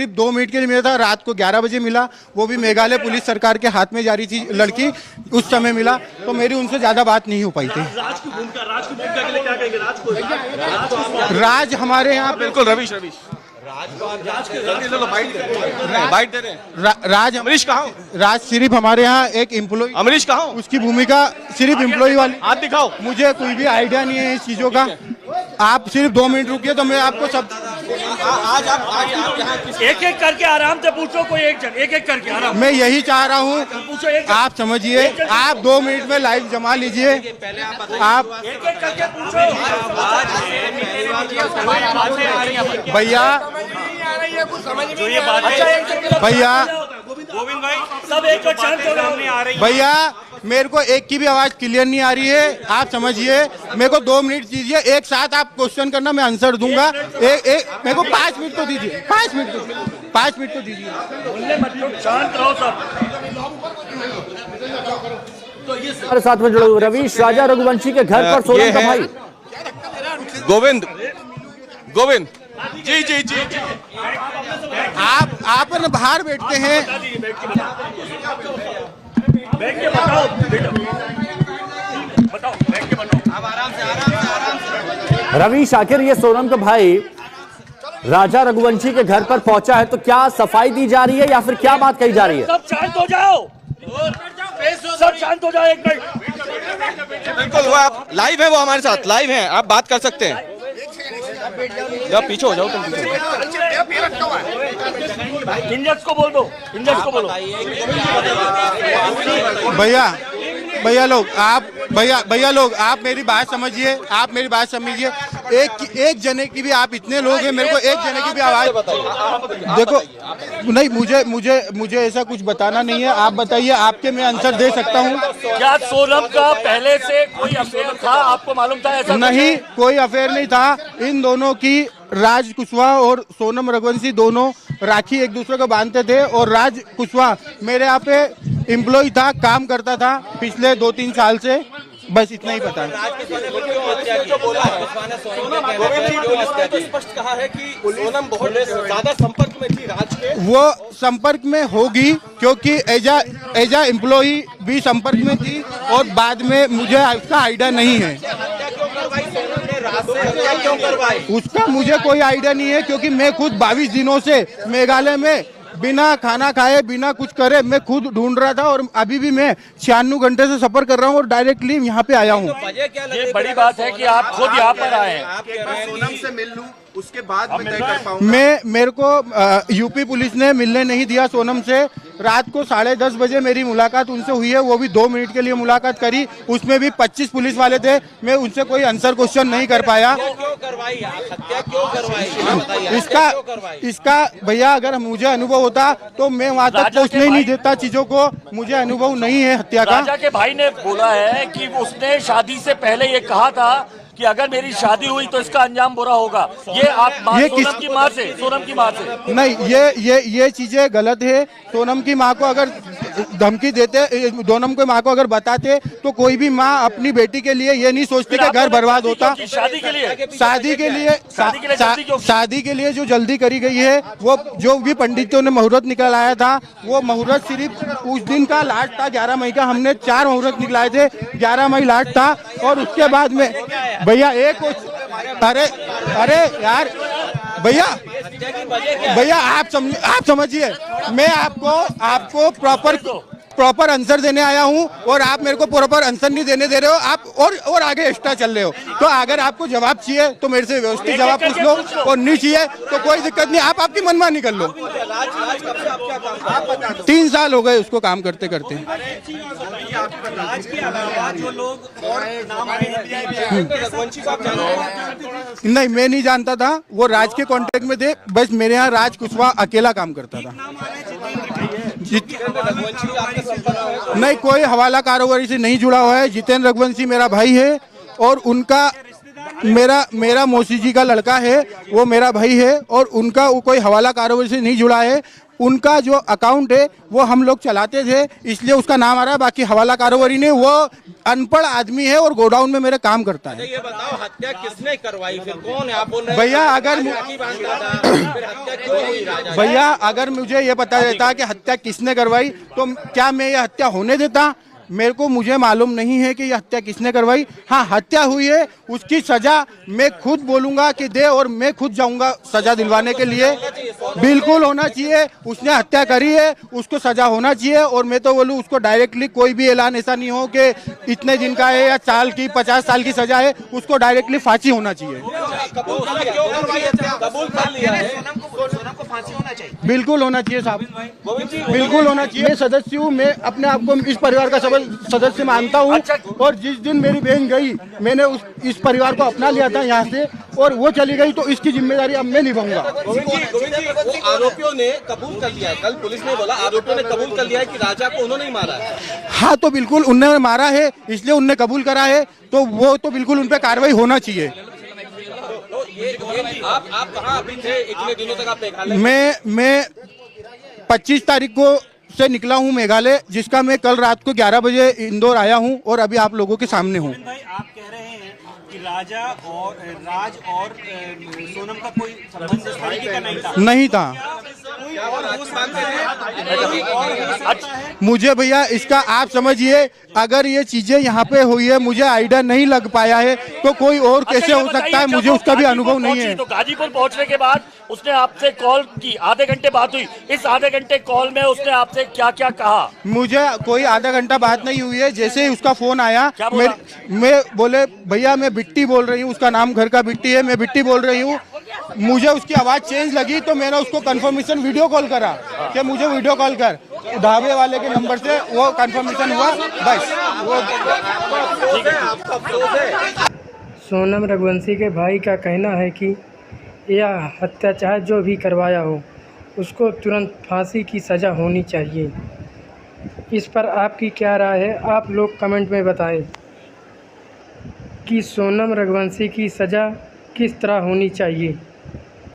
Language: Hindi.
सिर्फ 2 मिनट के लिए मिला था, रात को 11 बजे मिला, वो भी मेघालय पुलिस सरकार के हाथ में जा रही थी लड़की, उस समय मिला, तो मेरी उनसे ज़्यादा बात नहीं हो पाई थी। राज की भूमिका के लिए क्या कहेंगे? राज हमारे यहाँ बिल्कुल रवीश बाइट दे रहे हैं। राज अमरीश कहाँ? राज सिर्फ हमारे यहाँ एक एम्प्लॉय, अमरीश कहाँ? उसकी भूमिका सिर्फ एम्प्लॉय वाली। हाथ दिखाओ। मुझे कोई भी आइडिया नहीं है इस चीज़ों का। आप सिर्फ 2 मिनट रुकिए तो मैं आपको सब आज यहाँ एक एक करके आराम से पूछो, कोई एक करके आराम। मैं यही चाह रहा हूँ, पूछो एक आप समझिए, आप 2 मिनट में लाइव जमा लीजिए। आप एक करके पूछो। भैया भैया गोविंद भाई सब एक शांत हो गए। भैया मेरे को एक की भी आवाज क्लियर नहीं आ रही है, आप समझिए। मेरे को 2 मिनट दीजिए, एक साथ आप क्वेश्चन करना, मैं आंसर दूंगा। एक मेरे को 5 मिनट तो दीजिए, 5 मिनट तो दीजिए। शांत रहो सब। हमारे साथ में जुड़े हुए रवीश, राजा रघुवंशी के घर पर सोनम का भाई गोविंद जी आप न बाहर बैठते हैं, बैठ के बताओ बैठ के बताओ। अब आराम से। रवीश, आखिर ये सोनम का भाई राजा रघुवंशी के घर पर पहुंचा है, तो क्या सफाई दी जा रही है या फिर क्या बात कही जा रही है? सब शांत हो जाओ, सब शांत हो जाओ, एक मिनट। बिल्कुल, वो आप लाइव है, वो हमारे साथ लाइव हैं, आप बात कर सकते हैं। जब पीछे हो जाओ तुम पीछे। इंजक्स को बोल दो, इंजक्स को बोलो। भैया लोग आप मेरी बात समझिए। एक जने की भी, आप इतने लोग हैं, मेरे को एक जने की भी आवाज देखो। नहीं, मुझे ऐसा कुछ बताना नहीं है, आप बताइए, आपके मैं आंसर दे सकता हूँ। क्या सोनम का पहले से कोई अफेयर था, आपको मालूम था? ऐसा नहीं, कोई अफेयर नहीं था। इन दोनों की, राज कुशवाहा और सोनम रघुवंशी दोनों राखी एक दूसरे को बांधते थे, और राज कुशवाहा मेरे यहाँ पे एम्प्लॉय था, काम करता था पिछले 2-3 साल से, बस इतना ही पता है। स्पष्ट कहा है कि सोनम बहुत ज्यादा संपर्क में थी राज के। वो संपर्क में होगी क्योंकि एजा एम्प्लॉय भी संपर्क में थी, और बाद में मुझे उसका आइडिया नहीं है, उसका मुझे कोई आइडिया नहीं है, क्योंकि मैं खुद 22 दिनों से मेघालय में बिना खाना खाए, बिना कुछ करे, मैं खुद ढूंढ रहा था, और अभी भी मैं 96 घंटे से सफर कर रहा हूँ और डायरेक्टली यहाँ पे आया हूँ। ये बड़ी बात है कि आप खुद यहाँ पर आए हैं। सोनम से मिल लूं, उसके बाद मैं तय कर पाऊंगा। मेरे को यूपी पुलिस ने मिलने नहीं दिया सोनम से। रात को 10:30 बजे मेरी मुलाकात उनसे हुई है, वो भी 2 मिनट के लिए मुलाकात करी, उसमें भी 25 पुलिस वाले थे, मैं उनसे कोई आंसर क्वेश्चन नहीं कर पाया। क्यों करवाई आप हत्या, क्यों करवाई? इसका भैया, अगर मुझे अनुभव होता तो मैं वहाँ तक पहुँचने नहीं देता चीजों को, मुझे अनुभव नहीं है हत्या का। राजा के भाई ने बोला है कि उसने शादी से पहले ये कहा था कि अगर मेरी शादी हुई तो इसका अंजाम बुरा होगा। ये आप सोनम की मां से नहीं, ये चीजें गलत है। सोनम की माँ को अगर धमकी देते, सोनम की माँ को अगर बताते, तो कोई भी माँ अपनी बेटी के लिए ये नहीं सोचती कि घर बर्बाद होता। शादी के लिए जो जल्दी करी गई है, वो जो भी पंडितों ने मुहूर्त निकलाया था, वो मुहूर्त सिर्फ उस दिन का लास्ट था, 11 मई का। हमने 4 मुहूर्त निकलाए थे, 11 मई लास्ट था, और उसके बाद में भैया अरे यार भैया आप समझिए, मैं आपको प्रॉपर आंसर देने आया हूं, और आप मेरे को प्रॉपर आंसर नहीं देने दे रहे हो, आप और आगे एक्स्ट्रा चल रहे हो। तो अगर आपको जवाब चाहिए तो मेरे से व्यवस्थित जवाब पूछ लो, और नहीं चाहिए तो कोई दिक्कत नहीं, आप आपकी मनमानी कर लो। 3 साल हो गए उसको काम करते करते। नहीं, मैं नहीं जानता था, वो राज के कांटेक्ट में थे, बस मेरे यहाँ राज कुशवाहा अकेला काम करता था। नहीं, कोई हवाला कारोबारी से नहीं जुड़ा हुआ है। जितेंद्र रघुवंशी मेरा भाई है, और उनका मेरा मौसी जी का लड़का है, वो मेरा भाई है और उनका वो कोई हवाला कारोबार से नहीं जुड़ा है। उनका जो अकाउंट है वो हम लोग चलाते थे, इसलिए उसका नाम आ रहा है। बाकी हवाला कारोबारी नहीं, वो अनपढ़ आदमी है और गोडाउन में मेरे काम करता है। ये बताओ हत्या किसने करवाई, फिर कौन है? आप बोल रहे हैं भैया अगर फिर हत्या क्यों हुई राजा? भैया अगर मुझे ये पता रहता कि हत्या किसने करवाई तो क्या मैं ये हत्या होने देता? मुझे मालूम नहीं है कि ये हत्या किसने करवाई। हाँ, हत्या हुई है, उसकी सजा मैं खुद बोलूंगा कि दे और मैं खुद जाऊंगा सजा दिलवाने के लिए। बिल्कुल होना चाहिए, उसने हत्या करी है, उसको सजा होना चाहिए। और मैं तो बोलूँ उसको डायरेक्टली कोई भी ऐलान ऐसा नहीं हो कि इतने दिन का है या साल की 50 साल की सजा है, उसको डायरेक्टली फांसी होना चाहिए। बिल्कुल होना चाहिए साहब, बिल्कुल होना चाहिए। मैं सदस्य हूँ, मैं अपने आप को इस परिवार का सदस्य मानता हूँ। और जिस दिन मेरी बहन गई, मैंने इस परिवार को अपना लिया था यहाँ से, और वो चली गई तो इसकी जिम्मेदारी अब मैं निभाऊंगा। आरोपियों ने कबूल कर लिया है, कल पुलिस ने बोला आरोपियों ने कबूल कर लिया है कि राजा को उन्होंने ही मारा है। हाँ, तो बिल्कुल उन्होंने मारा है, इसलिए उनने कबूल करा है, तो वो तो बिल्कुल उन पर कार्रवाई होना चाहिए। आप कहाँ अभी थे इतने दिनों तक? आप मेघालय? मैं 25 तारीख को से निकला हूँ मेघालय, जिसका मैं कल रात को 11 बजे इंदौर आया हूँ और अभी आप लोगों के सामने हूँ। भाई, आप कह रहे हैं कि राज और सोनम का कोई संबंध इस तरीके का नहीं था। मुझे भैया इसका आप समझिए, अगर ये चीजें यहाँ पे हुई है, मुझे आइडिया नहीं लग पाया है, तो कोई और कैसे हो सकता है? मुझे उसका भी अनुभव नहीं है। तो गाजीपुर पहुंचने के बाद उसने आपसे कॉल की, आधे घंटे बात हुई। इस आधे घंटे कॉल में उसने आपसे क्या क्या कहा? मुझे कोई आधा घंटा बात नहीं हुई है। जैसे ही उसका फोन आया, मैं बोले भैया मैं बिट्टी बोल रही हूँ, उसका नाम घर का बिट्टी है, मैं बिट्टी बोल रही हूँ। मुझे उसकी आवाज चेंज लगी तो मैंने उसको कंफर्मेशन वीडियो कॉल करा कि मुझे वीडियो कॉल कर, ढाबे वाले के नंबर से वो कंफर्मेशन हुआ, बस वो। सोनम रघुवंशी के भाई का कहना है कि यह अत्याचार जो भी करवाया हो उसको तुरंत फांसी की सज़ा होनी चाहिए। इस पर आपकी क्या राय है? आप लोग कमेंट में बताएं कि सोनम रघुवंशी की सज़ा किस तरह होनी चाहिए।